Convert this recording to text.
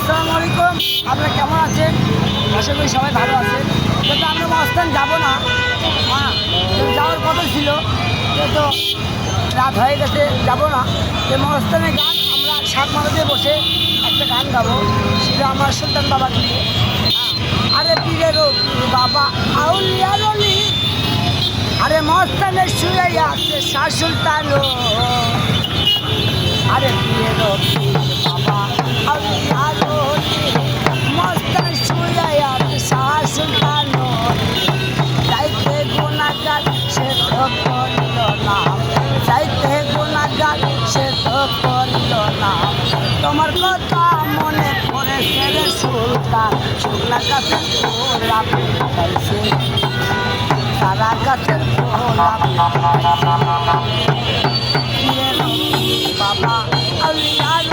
আসসালামু আলাইকুম। আপনারা কেমন আছেন? আশা করি সবাই ভালো আছেন। কিন্তু আমরা মস্তান যাবো না, হ্যাঁ, যাওয়ার কথা ছিল, কিন্তু রাত হয়ে গেছে, যাবো না। যে মস্তানের গান আমরা সাত মালাতে বসে একটা গান গাবো, সেটা আমার সুলতান বাবা দিয়ে। আরে পীরের বাবা আউলিয়ার অলি, আরে মস্তানের শুয়ে আছে শাহ সুলতান। আরে পীরের বাবা আউলিয়ার অলি, মস্তান শুয়ে আছে শাহ সুলতান। যাইতে গুণাগার সে তো করিল না, যাইতে গুণাগার সে তো করিল না। তোমার কথা মনে পড়েছে রে সুলতান, শুকনা গাছের গোলাপ খাইছে, সারা গাছের গোলাপ বাবা আউলিয়ার